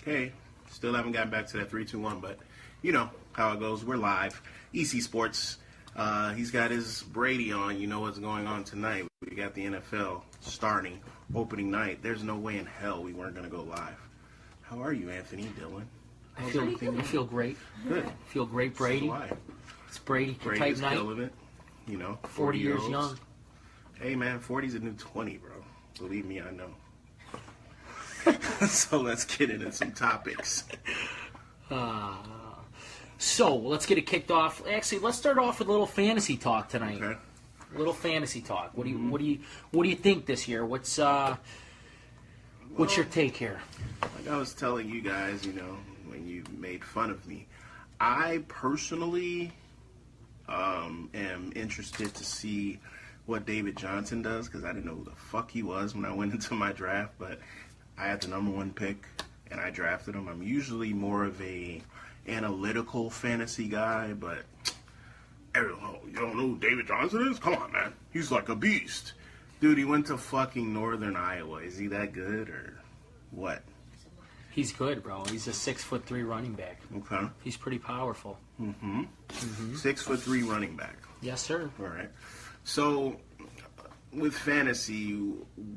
Hey, still haven't gotten back to that 3-2-1, but you know how it goes. We're live. ECSports. He's got his Brady on. You know what's going on tonight. We got the NFL starting opening night. There's no way in hell we weren't going to go live. How are you, Anthony, Dylan? I feel great. Good. I feel great, Brady. So It's Brady Brady's type night. killing it. You know, 40 years young. Hey, man, 40's a new 20, bro. Believe me, I know. So let's get into some topics. So let's get it kicked off. Actually, let's start off with a little fantasy talk tonight. Okay. A little fantasy talk. What do you think this year? What's your take here? Like I was telling you guys, you know, when you made fun of me, I personally am interested to see what David Johnson does because I didn't know who the fuck he was when I went into my draft, but I had the number one pick and I drafted him. I'm usually more of a analytical fantasy guy, but everyone, you don't know who David Johnson is? Come on, man. He's like a beast. Dude, he went to fucking Northern Iowa. Is he that good or what? He's good, bro. He's a 6'3" running back. Okay. He's pretty powerful. 6'3" running back. Yes, sir. All right. So, with fantasy,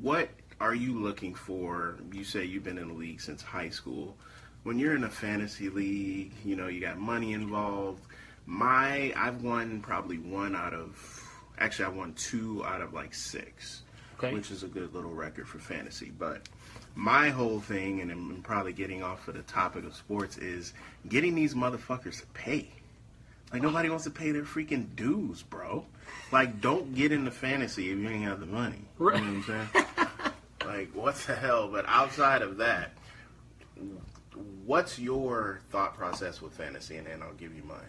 what are you looking for? You say you've been in the league since high school. When you're in a fantasy league, you know, you got money involved. I've won probably I won 2 out of like 6, Okay. which is a good little record for fantasy. But my whole thing, and I'm probably getting off of the topic of sports, is getting these motherfuckers to pay. Like, nobody wants to pay their freaking dues, bro. Like, don't get into fantasy if you ain't got the money. Right. You know what I'm saying? Like, what the hell? But outside of that, what's your thought process with fantasy? And then I'll give you mine.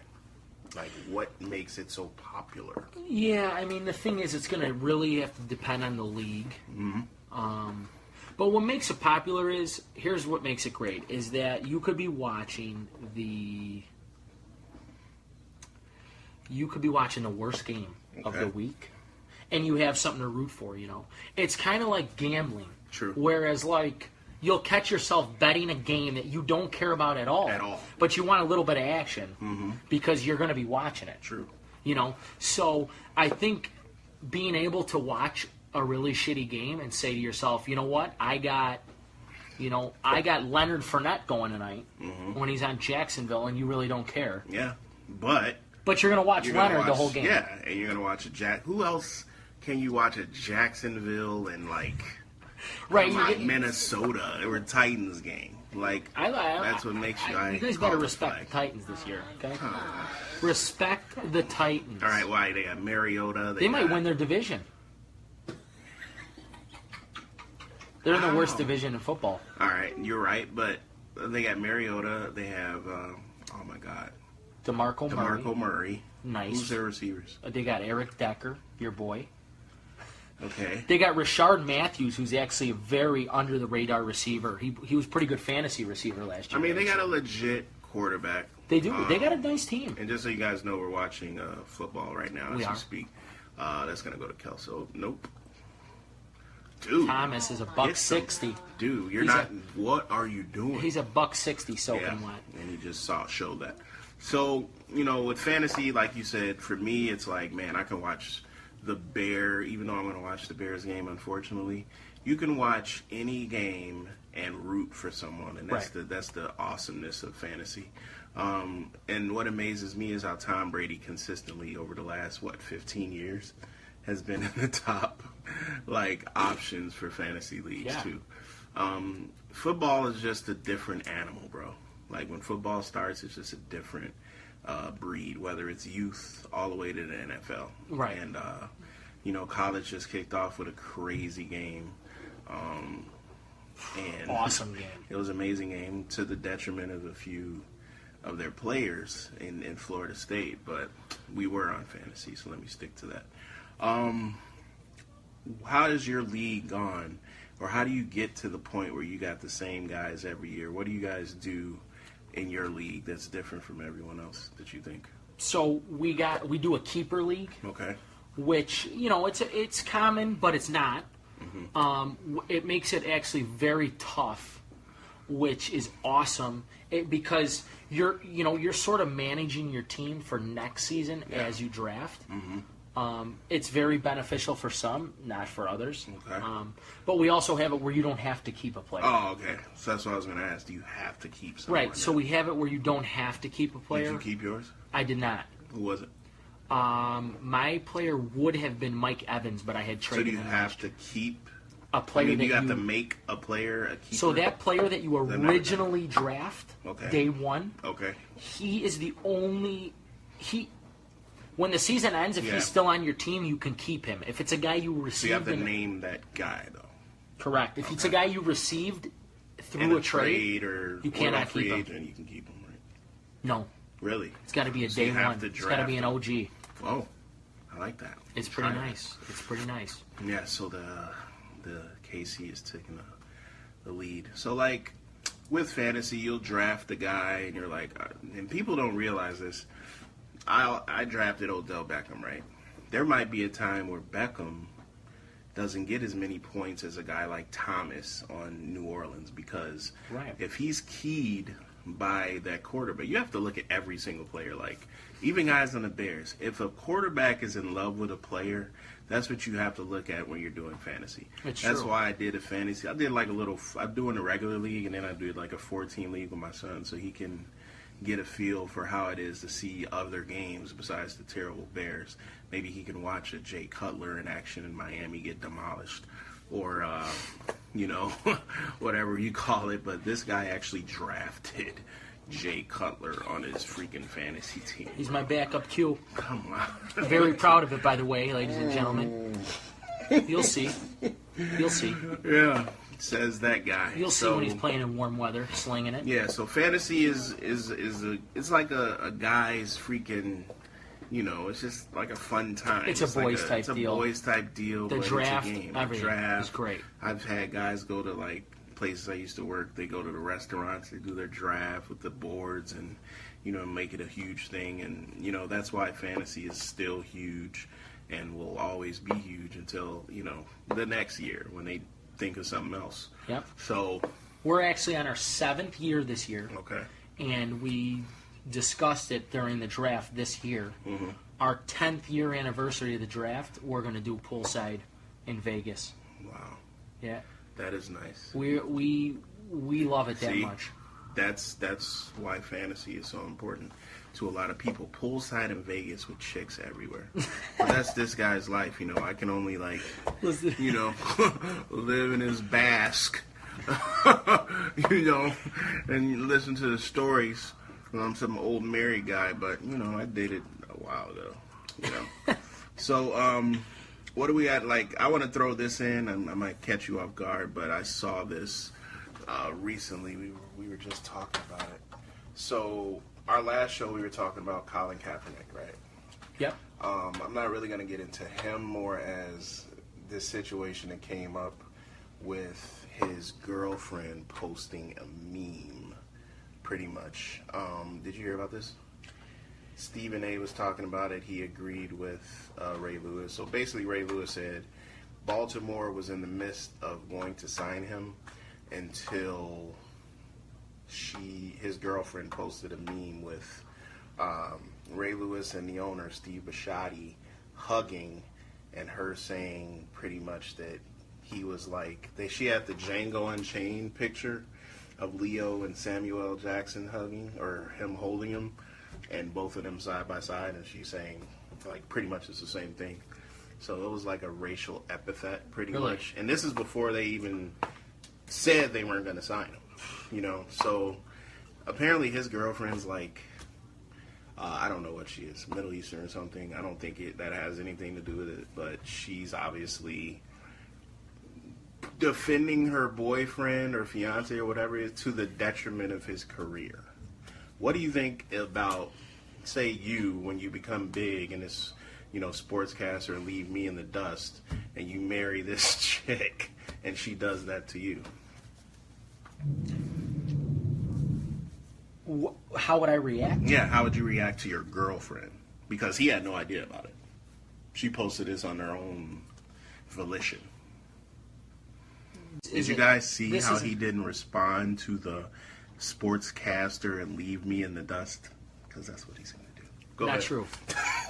Like, what makes it so popular? Yeah, I mean, the thing is, it's going to really have to depend on the league. Mm-hmm. But what makes it popular here's what makes it great, is that you could be watching the worst game of the week, and you have something to root for, you know. It's kind of like gambling. True. Whereas, like, you'll catch yourself betting a game that you don't care about at all. At all. But you want a little bit of action because you're going to be watching it. True. You know? So I think being able to watch a really shitty game and say to yourself, you know what, I got Leonard Fournette going tonight when he's on Jacksonville, and you really don't care. Yeah, but you're going to watch Leonard the whole game. Yeah, and you're going to watch who else can you watch at Jacksonville and like Minnesota or Titans game? Like, that's what makes you. You guys better respect the Titans this year, okay? Respect the Titans. All right, why? They got Mariota. They might win their division. They're in the worst division in football. All right, you're right, but they got Mariota. They have, oh my God, DeMarco Murray. Nice. Who's their receivers? They got Eric Decker, your boy. Okay. They got Rashard Matthews, who's actually a very under-the-radar receiver. He was a pretty good fantasy receiver last year. I mean, they got a legit quarterback. They do. They got a nice team. And just so you guys know, we're watching football right now as we speak. That's going to go to Kelso. Nope. Dude. Thomas is $160. Dude, you're not. What are you doing? He's $160 soaking wet. And he just showed that. So, you know, with fantasy, like you said, for me, it's like, man, I can watch the Bear, even though I'm going to watch the Bears game, unfortunately. You can watch any game and root for someone, and that's the awesomeness of fantasy. And what amazes me is how Tom Brady consistently over the last 15 years has been in the top options for fantasy leagues too. Football is just a different animal, bro. Like, when football starts, it's just a different breed, whether it's youth all the way to the NFL. Right. And you know, college just kicked off with a crazy game. And awesome game. It was an amazing game to the detriment of a few of their players in Florida State, but we were on fantasy, so let me stick to that. How has your league gone, or how do you get to the point where you got the same guys every year? What do you guys do in your league that's different from everyone else that you think? So we do a keeper league. Okay. Which, you know, it's common, but it's not. It makes it actually very tough which is awesome because you're sort of managing your team for next season as you draft. It's very beneficial for some, not for others. Okay. But we also have it where you don't have to keep a player. Oh, okay. So that's what I was going to ask. Do you have to keep someone? Right. So we have it where you don't have to keep a player. Did you keep yours? I did not. Who was it? My player would have been Mike Evans, but I had traded him. So do you have to keep a player you have to make a player a keeper? So that player that you originally draft, day one, he is the only when the season ends, if he's still on your team, you can keep him. If it's a guy you received, so you have to name that guy though. Correct. If it's a guy you received through a trade, or you cannot keep him. Agent, you can keep him, right? No. Really? It's got to be a day one. It's got to be an OG. Oh, I like that. It's pretty nice. It's pretty nice. Yeah. So the KC is taking the lead. So like with fantasy, you'll draft the guy, and you're like, and people don't realize this. I drafted Odell Beckham, right? There might be a time where Beckham doesn't get as many points as a guy like Thomas on New Orleans because if he's keyed by that quarterback, you have to look at every single player. Like even guys on the Bears, if a quarterback is in love with a player, that's what you have to look at when you're doing fantasy. That's why I did a fantasy. I did like I'm doing a regular league, and then I did like a 14 league with my son, so he can get a feel for how it is to see other games besides the terrible Bears. Maybe he can watch a Jay Cutler in action in Miami get demolished, or whatever you call it. But this guy actually drafted Jay Cutler on his freaking fantasy team. He's my backup Q. Come on. Very proud of it, by the way, ladies and gentlemen. You'll see. You'll see. Yeah. Says that guy. You'll see when he's playing in warm weather, slinging it. Yeah, so fantasy is it's like a guy's freaking, it's just like a fun time. It's a boys type deal. It's a boys type deal. The draft, everything is great. I've had guys go to like places I used to work. They go to the restaurants. They do their draft with the boards and make it a huge thing. And that's why fantasy is still huge and will always be huge until the next year when they think of something else. Yep. So we're actually on our 7th year this year. Okay. And we discussed it during the draft this year. Mm-hmm. Our 10th year anniversary of the draft, we're going to do poolside in Vegas. Wow. Yeah. That is nice. We love it that much. That's why fantasy is so important to a lot of people. Poolside in Vegas with chicks everywhere. But that's this guy's life, I can only live in his bask, and listen to the stories. I'm some old married guy, but I dated a while ago. So what do we got? Like, I want to throw this in. I might catch you off guard, but I saw this recently. We were just talking about it. So our last show, we were talking about Colin Kaepernick, right? Yep. I'm not really going to get into him more as this situation that came up with his girlfriend posting a meme, pretty much. Did you hear about this? Stephen A. was talking about it. He agreed with Ray Lewis. So basically, Ray Lewis said Baltimore was in the midst of going to sign him until his girlfriend posted a meme with Ray Lewis and the owner, Steve Bisciotti, hugging, and her saying pretty much that he was like, she had the Django Unchained picture of Leo and Samuel L. Jackson hugging, or him holding him, and both of them side by side, and she's saying, like, pretty much it's the same thing. So it was like a racial epithet, pretty much. And this is before they even said they weren't going to sign him, So apparently his girlfriend's like, I don't know what she is, Middle Eastern or something. I don't think that has anything to do with it, but she's obviously defending her boyfriend or fiance or whatever it is to the detriment of his career. What do you think about, say, you, when you become big and this, sportscaster, leave me in the dust, and you marry this chick and she does that to you? How would I react? Yeah, how would you react to your girlfriend? Because he had no idea about it. She posted this on her own volition. Did you guys see how he didn't respond to the sportscaster and leave me in the dust? Because that's what he's going to do. Go ahead. Not true.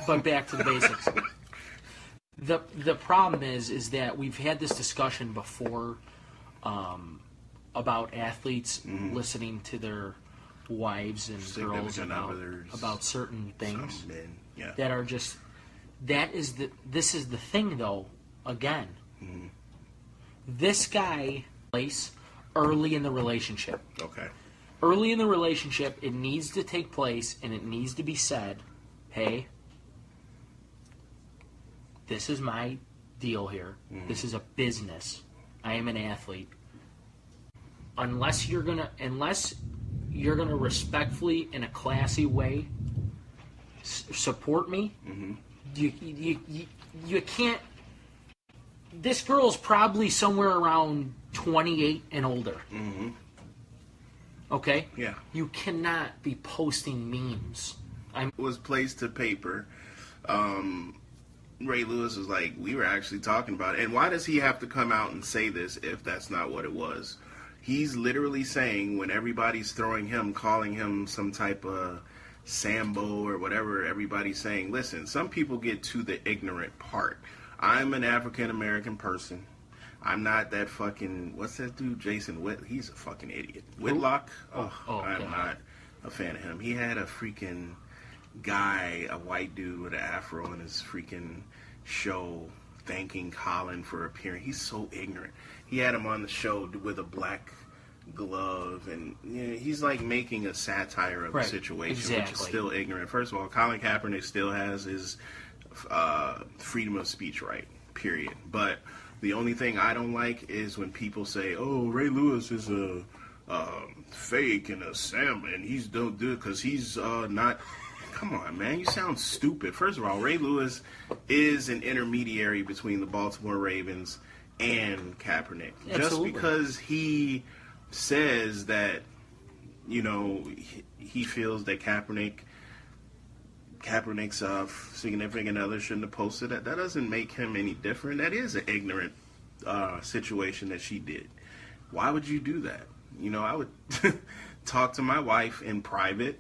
But back to the basics. The problem is that we've had this discussion before about athletes listening to their wives and girls about certain things that are just. This is the thing, though. Again, this guy place early in the relationship. Okay. Early in the relationship, it needs to take place, and it needs to be said, "Hey, this is my deal here. This is a business. I am an athlete. Unless you're gonna respectfully, in a classy way, support me, you can't." This girl's probably somewhere around 28 and older. Okay? Yeah. You cannot be posting memes. Was placed to paper. Ray Lewis was like, we were actually talking about it. And why does he have to come out and say this if that's not what it was? He's literally saying, when everybody's throwing him, calling him some type of Sambo or whatever, everybody's saying, listen, some people get to the ignorant part. I'm an African-American person. I'm not that fucking, what's that dude, Jason Witt? He's a fucking idiot. Whitlock? I'm not a fan of him. He had a freaking guy, a white dude with an afro in his freaking show thanking Colin for appearing. He's so ignorant. He had him on the show with a black glove, and he's like making a satire of the situation, which is still ignorant. First of all, Colin Kaepernick still has his freedom of speech right, period. But the only thing I don't like is when people say, oh, Ray Lewis is a fake and a Sam, and he's don't do it because he's not. Come on, man, you sound stupid. First of all, Ray Lewis is an intermediary between the Baltimore Ravens and Kaepernick. Absolutely. Just because he says that, he feels that Kaepernick's significant other shouldn't have posted that doesn't make him any different. That is an ignorant situation that she did. Why would you do that? I would talk to my wife in private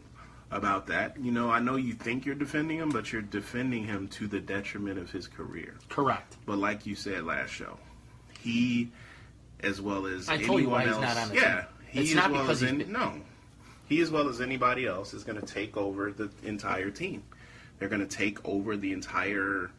about that. I know you think you're defending him, but you're defending him to the detriment of his career. Correct. But like you said last show, he, as well as I told you why anyone he's else, not on the team. he as well as anybody else is going to take over the entire team. They're going to take over the entire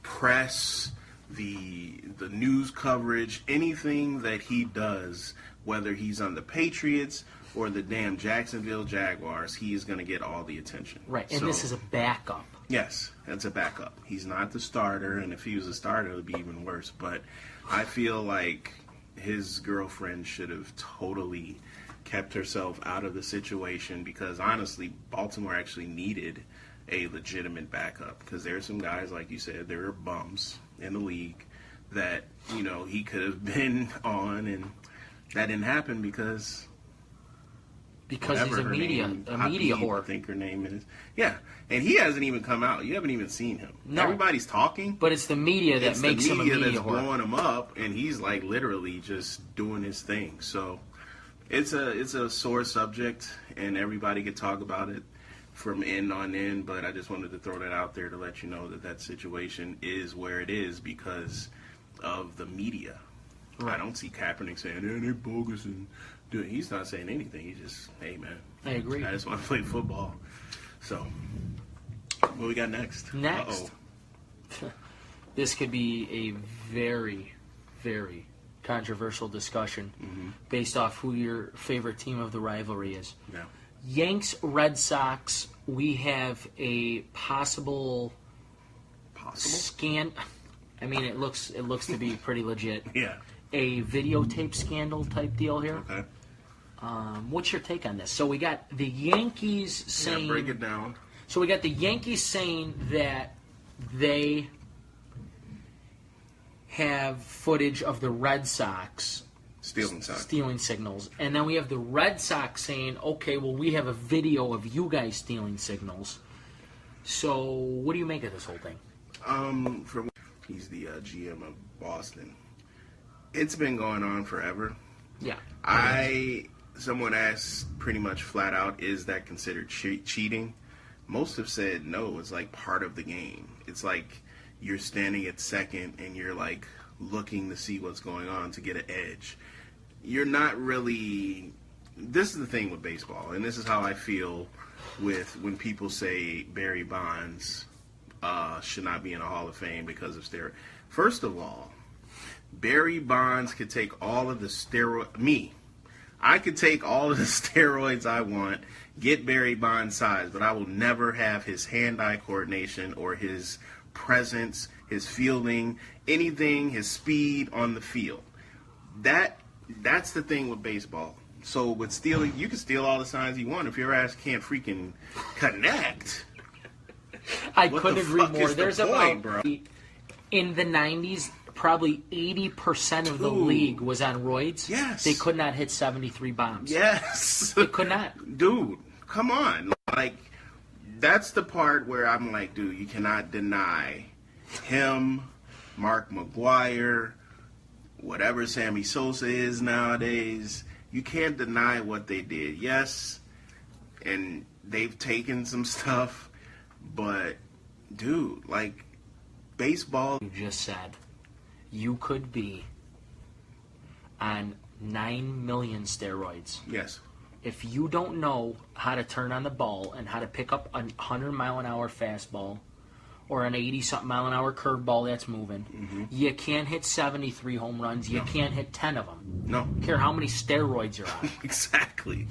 press, the news coverage, anything that he does, whether he's on the Patriots or the damn Jacksonville Jaguars, he is going to get all the attention. Right, and this is a backup. Yes, it's a backup. He's not the starter, and if he was a starter, it would be even worse. But I feel like his girlfriend should have totally kept herself out of the situation because, honestly, Baltimore actually needed a legitimate backup because there are some guys, like you said, there are bums in the league that, he could have been on, and that didn't happen because he's a media whore. I think her name is. Yeah, and he hasn't even come out. You haven't even seen him. No. Everybody's talking. But it's the media that makes him a media that's whore. blowing him up, and he's like literally just doing his thing. So it's a sore subject, and everybody could talk about it from end on end. But I just wanted to throw that out there to let you know that situation is where it is because of the media. Right. I don't see Kaepernick saying, they're bogus and he's not saying anything. He's just, hey, man. I agree. I just want to play football. So, what we got next? Next. This could be a very, very controversial discussion based off who your favorite team of the rivalry is. Yeah. Yanks, Red Sox, we have a possible scan. I mean, it looks to be pretty legit. Yeah. A videotape scandal type deal here. Okay. What's your take on this? So we got the Yankees saying... Yeah, break it down. So we got the Yankees saying that they have footage of the Red Sox stealing signals. And then we have the Red Sox saying, okay, well, we have a video of you guys stealing signals. So what do you make of this whole thing? He's the GM of Boston. It's been going on forever. Yeah. Someone asked pretty much flat out, is that considered cheating? Most have said no, it's like part of the game. It's like you're standing at second and you're like looking to see what's going on to get an edge. You're not really... This is the thing with baseball, and this is how I feel with when people say Barry Bonds should not be in a Hall of Fame because of steroids. First of all, Barry Bonds could take all of the I could take all of the steroids I want, get Barry Bonds' size, but I will never have his hand-eye coordination or his presence, his fielding, anything, his speed on the field. That's the thing with baseball. So with stealing, you can steal all the signs you want if your ass can't freaking connect. I couldn't agree more. There's point, bro? In the 90s, probably 80% of the league was on roids. Yes. They could not hit 73 bombs. Yes. They could not. Dude, come on. Like, that's the part where I'm like, dude, you cannot deny him, Mark McGwire, whatever Sammy Sosa is nowadays. You can't deny what they did. Yes, and they've taken some stuff, but, dude, like, baseball... You just said you could be on 9 million steroids. Yes. If you don't know how to turn on the ball and how to pick up a 100-mile-an-hour fastball or an 80-something-mile-an-hour curveball that's moving, you can't hit 73 home runs. You can't hit 10 of them. No. I don't care how many steroids you're on. Exactly.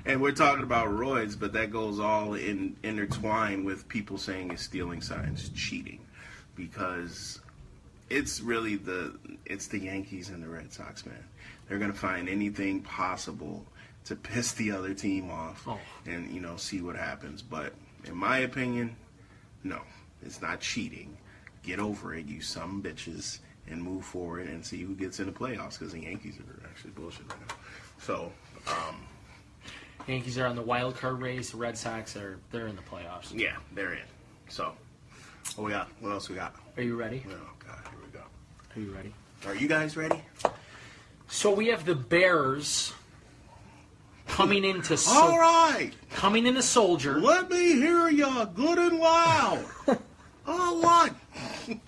And we're talking about roids, but that goes all intertwined with people saying it's stealing signs, cheating. Because it's really the Yankees and the Red Sox, man. They're going to find anything possible to piss the other team off and, see what happens. But in my opinion, no, it's not cheating. Get over it, you some bitches, and move forward and see who gets in the playoffs because the Yankees are actually bullshit right now. So, Yankees are on the wild card race. The Red Sox they're in the playoffs. Yeah, they're in. So, what we got? What else we got? Are you ready? Oh, God, here we go. Are you ready? Are you guys ready? So we have the Bears coming into All right. coming into Soldier. Let me hear ya good and loud. One. 2.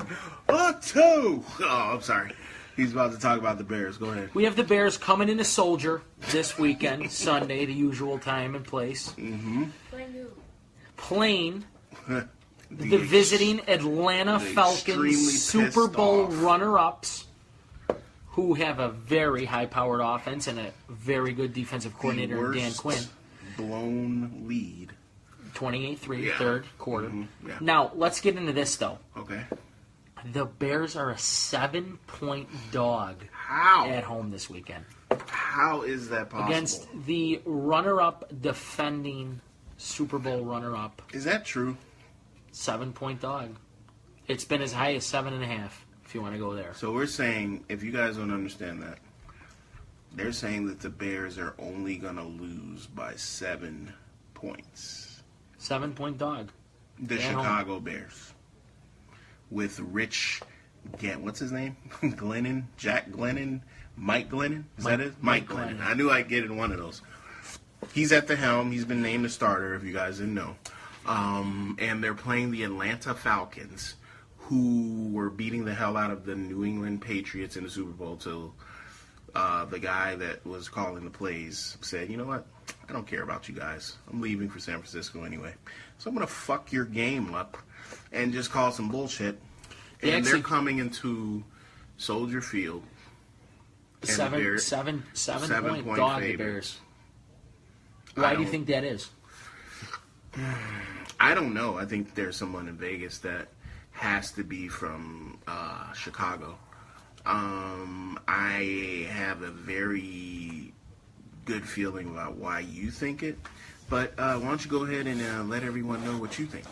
Oh, I'm sorry. He's about to talk about the Bears. Go ahead. We have the Bears coming into Soldier this weekend, Sunday, the usual time and place. Mm-hmm. Playing the visiting Atlanta Falcons Super Bowl runner-ups, who have a very high-powered offense and a very good defensive coordinator, Dan Quinn. Blown lead. 28-3, third quarter. Mm-hmm. Yeah. Now, let's get into this, though. Okay. The Bears are a 7-point dog at home this weekend. How is that possible? Against the runner-up defending Super Bowl runner-up. Is that true? 7-point dog. It's been as high as 7.5, if you want to go there. So we're saying, if you guys don't understand that, they're saying that the Bears are only going to lose by 7 points. 7-point dog. The Chicago Bears. With Rich, what's his name? Glennon? Jack Glennon? Mike Glennon? Is that it? Mike Glennon. I knew I'd get in one of those. He's at the helm. He's been named the starter, if you guys didn't know. And they're playing the Atlanta Falcons, who were beating the hell out of the New England Patriots in the Super Bowl till the guy that was calling the plays said, you know what? I don't care about you guys. I'm leaving for San Francisco anyway. So I'm going to fuck your game up and just call some bullshit. And they're coming into Soldier Field. 7-point dog, the Bears. Why do you think that is? I don't know. I think there's someone in Vegas that has to be from Chicago. I have a very good feeling about why you think it. But why don't you go ahead and let everyone know what you think?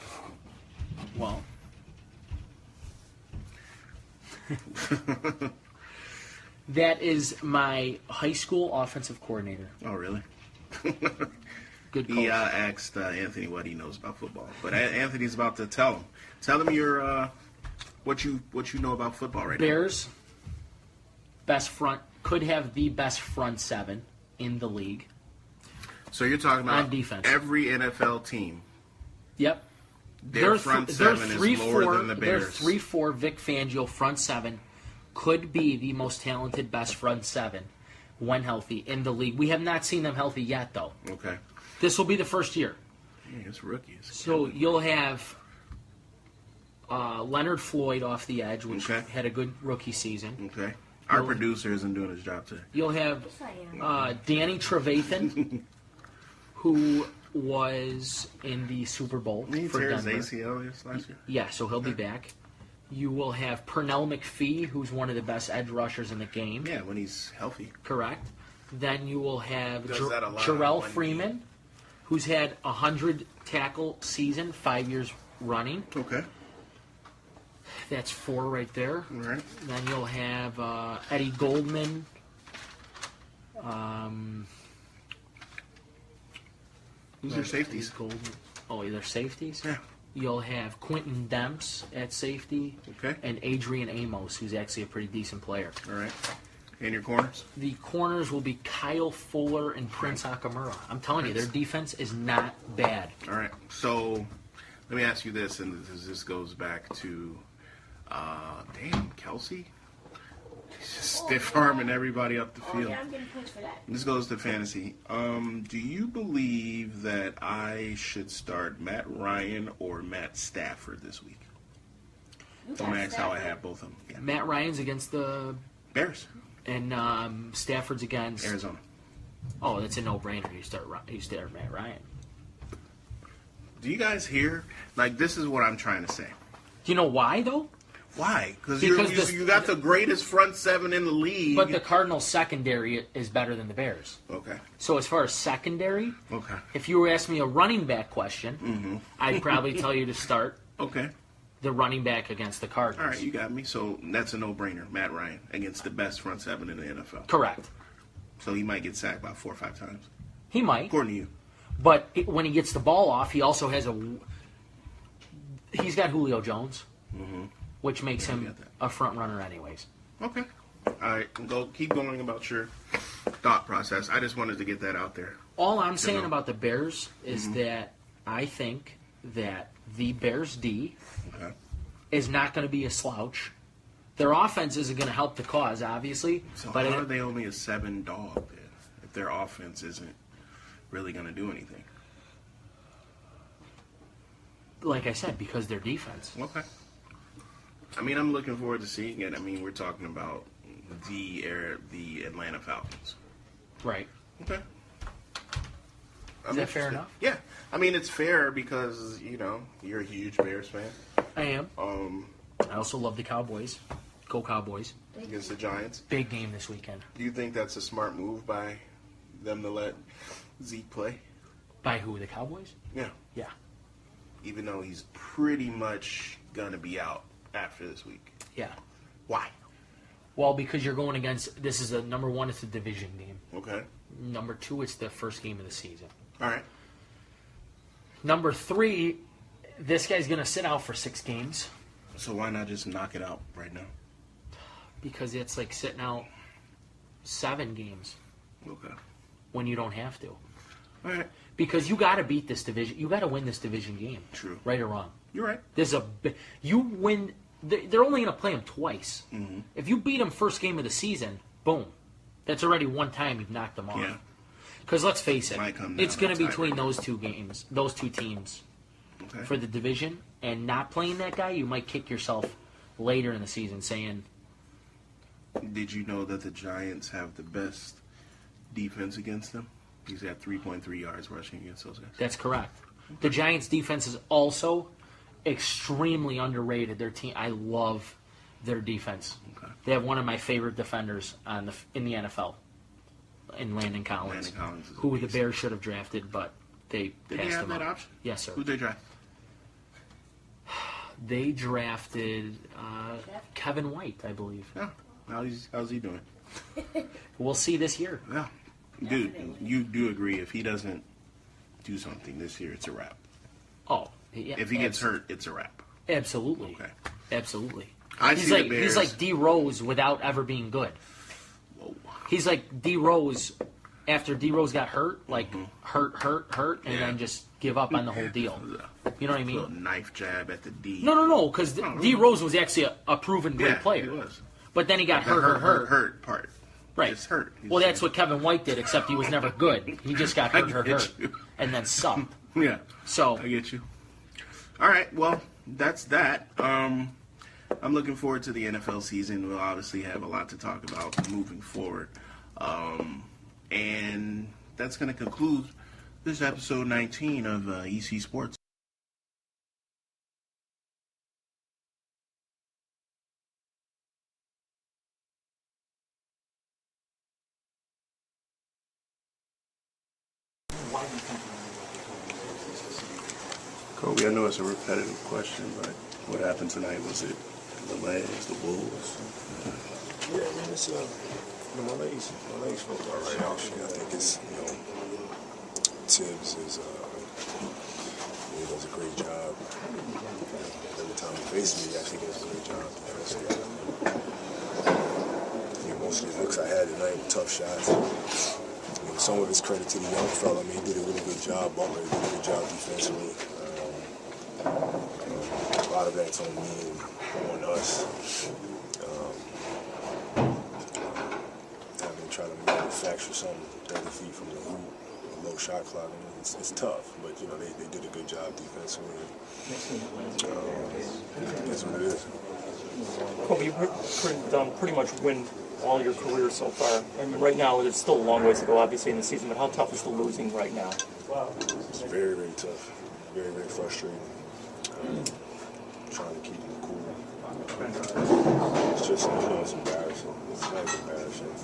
Well, that is my high school offensive coordinator. Oh, really? Good coach. He asked Anthony what he knows about football, but Anthony's about to tell him. Tell him your what you know about football right Bears could have the best front seven in the league. So you're talking about on defense. Every NFL team. Yep. Their front seven is lower than the Bears. Their 3-4 Vic Fangio front seven could be the most talented, best front seven when healthy in the league. We have not seen them healthy yet, though. Okay. This will be the first year. Yeah, it's rookies. So you'll have Leonard Floyd off the edge, which had a good rookie season. Okay. Our producer isn't doing his job today. You'll have Danny Trevathan, who was in the Super Bowl for Denver. His ACL last year? Yeah, so he'll be back. You will have Pernell McPhee, who's one of the best edge rushers in the game. Yeah, when he's healthy. Correct. Then you will have Jarrell Freeman, who's had 100 tackle season, 5 years running. Okay. That's 4 right there. All right. Then you'll have Eddie Goldman. Who's their safeties? Goldman. Oh, their safeties? Yeah. You'll have Quentin Demps at safety. Okay. And Adrian Amos, who's actually a pretty decent player. All right. And your corners? The corners will be Kyle Fuller and Prince Akamura. I'm telling you, their defense is not bad. All right. So let me ask you this, and this goes back to, Kelsey? He's just stiff-arming everybody up the field. Yeah, I'm getting points for that. This goes to fantasy. Do you believe that I should start Matt Ryan or Matt Stafford this week? Don't ask how I have both of them. Yeah. Matt Ryan's against the Bears. And Stafford's against Arizona. Oh, that's a no-brainer. You start Matt Ryan. Do you guys hear? Like, this is what I'm trying to say. Do you know why, though? Why? Because you got the greatest front seven in the league. But the Cardinals' secondary is better than the Bears. Okay. So as far as secondary, okay. If you were asking me a running back question, I'd probably tell you to start the running back against the Cardinals. All right, you got me. So that's a no-brainer. Matt Ryan against the best front seven in the NFL. Correct. So he might get sacked about 4 or 5 times. He might. According to you. But when he gets the ball off, he also has he's got Julio Jones, which makes him a front runner anyways. Okay. All right, keep going about your thought process. I just wanted to get that out there. All I'm saying about the Bears is that I think that the Bears D is not going to be a slouch. Their offense isn't going to help the cause, obviously. So but how are they only a 7 dog then, if their offense isn't really going to do anything? Like I said, because their defense. Okay. I mean, I'm looking forward to seeing it. I mean, we're talking about the Atlanta Falcons. Right. Okay. Is that fair enough? Yeah. I mean, it's fair because, you're a huge Bears fan. I am. I also love the Cowboys. Go Cowboys. Against the Giants. Big game this weekend. Do you think that's a smart move by them to let Zeke play? By who? The Cowboys? Yeah. Yeah. Even though he's pretty much going to be out after this week. Yeah. Why? Well, because you're going against, this is number 1, it's a division game. Okay. Number 2, it's the first game of the season. All right. Number 3, this guy's going to sit out for 6 games. So why not just knock it out right now? Because it's like sitting out 7 games. Okay. When you don't have to. All right. Because you got to beat this division. You got to win this division game. True. Right or wrong. You're right. You win. They're only going to play them twice. Mm-hmm. If you beat them first game of the season, boom. That's already one time you've knocked them off. Yeah. Because let's face it, it's going to be between tiebreaker. those 2 games, those 2 teams Okay. for the division. And not playing that guy, you might kick yourself later in the season saying, Did you know that the Giants have the best defense against them? He's got 3.3 yards rushing against those guys. that's correct. The Giants' defense is also extremely underrated. Their team, I love their defense. Okay. They have one of my favorite defenders in the NFL, in Landon Collins, who the Bears should have drafted, but they Did passed they have him that up. option? Yes, sir. Who'd they draft? They drafted Kevin White, I believe. Yeah. How's he doing? We'll see this year. Yeah. Dude, you do agree if he doesn't do something this year, it's a wrap. Oh, yeah. If he gets hurt, it's a wrap. Absolutely. Okay. Absolutely. I He's see like the Bears. he's like D Rose without ever being good. He's like D Rose. After D Rose got hurt, like hurt, and then just give up on the whole deal. You know what I mean? A little knife jab at the D. No, because D Rose was actually a proven great player. He was. But then he got hurt part. Right. Just hurt. Well, that's what Kevin White did, except he was never good. He just got hurt, and then subbed. Yeah. So I get you. All right. Well, that's that. I'm looking forward to the NFL season. We'll obviously have a lot to talk about moving forward. And that's going to conclude this episode 19 of ECSports. Kobe, I know it's a repetitive question, but what happened tonight? Was it the legs, the Bulls? Yeah, I mean, it's my legs felt all right. Actually, I think it's Tibbs is he does a great job. Every time he faces me, he actually does a great job. Most of the looks I had tonight were tough shots. Some of it's credit to the young fella. I mean, he did a really good job. Butler did a good job defensively. A lot of that's on me and on us. Try to manufacture something 30 feet from the hoop, a low shot clock. I mean, it's tough, but they did a good job defensively. That's what it is. Kobe, you've pretty much win all your career so far. I mean, right now, there's still a long ways to go, obviously, in the season, but how tough is the losing right now? It's very, very tough. Very, very frustrating. Trying to keep it cool. It's just, it's embarrassing. It's kind of embarrassing.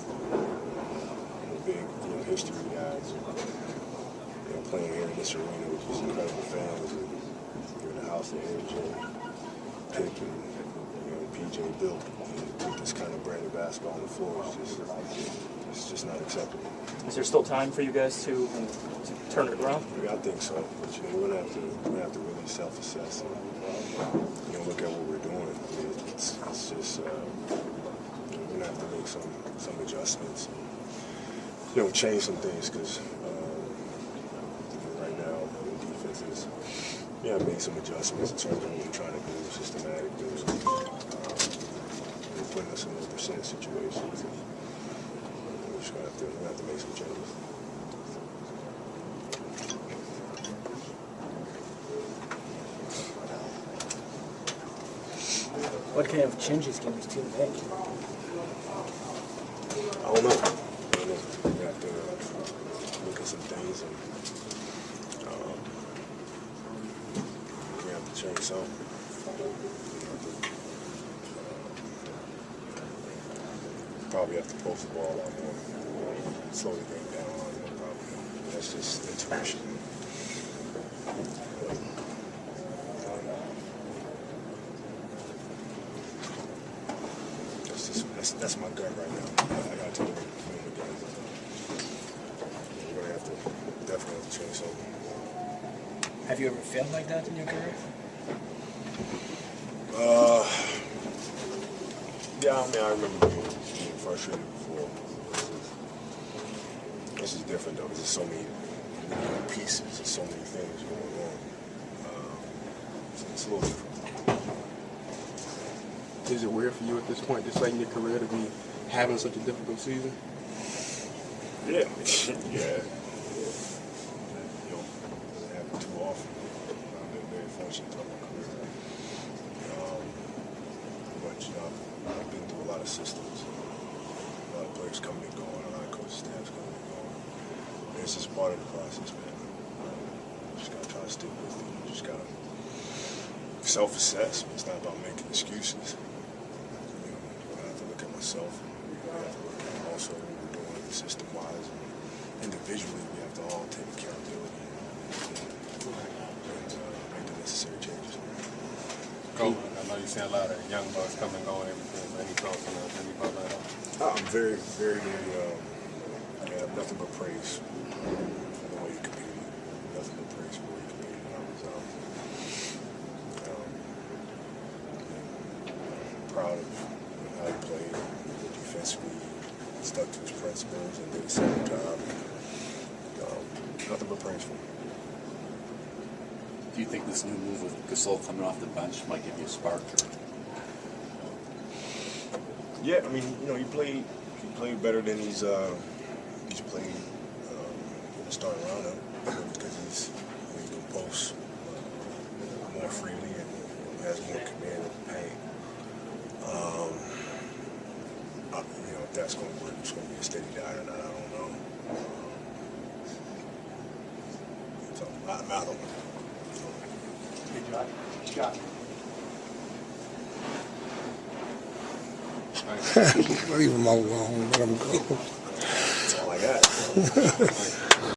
Big, history guys, playing here in this arena with these incredible fans, and you're in the house of AJ, Pick, and PJ built, to put this kind of brand of basketball on the floor. It's just not acceptable. Is there still time for you guys to turn it around? I think so, but we're gonna have to really self-assess and look at what we're doing. I mean, it's just we're gonna have to make some adjustments. Change some things because right now the defense is, made some adjustments in terms of what we're trying to do, systematic things. We're putting us in a percent situations. We're just gonna have to make some changes. What kind of changes can you still make? I don't know. We have to look at some things and we have to change some. Probably have to post the ball a lot more, slow the game down a lot more probably. That's just intuition. That's my gut right now. I got to take it from the guys. We're going to have to definitely change something. Have you ever felt like that in your career? Yeah, I mean, I remember being frustrated before. This is different though, because there's so many pieces, there's so many things going on. It's a little different. Is it weird for you at this point, just like in your career, to be having such a difficult season? Yeah. Yeah. You know, it happens too often. I've been very fortunate throughout my career. But, I've been through a lot of systems. A lot of players coming and going, a lot of coaching staffs coming and going. And it's just part of the process, man. You just got to try to stick with it. You just got to self-assess. It's not about making excuses. I have to look at myself. I have to look at also what we're doing system-wise. And individually, we have to all take accountability and make the necessary changes. Coach, I know you see a lot of young bucks come and go and everything. Any thoughts on that? I'm very, very, I have nothing but praise for the way you competed. Nothing but praise for the way you competed. Proud of how he played defensively, stuck to his Spurs, and at the same time, nothing but praise for him. Do you think this new move with Gasol coming off the bench might give you a spark? Or? Yeah, I mean, he played better than he's played in the starting lineup because he's doing posts more freely and has more command of the paint. If that's going to work, it's going to be a steady diet or not, I don't know. So I don't know. Hey, Josh. Leave him alone. Let him go. That's all I got.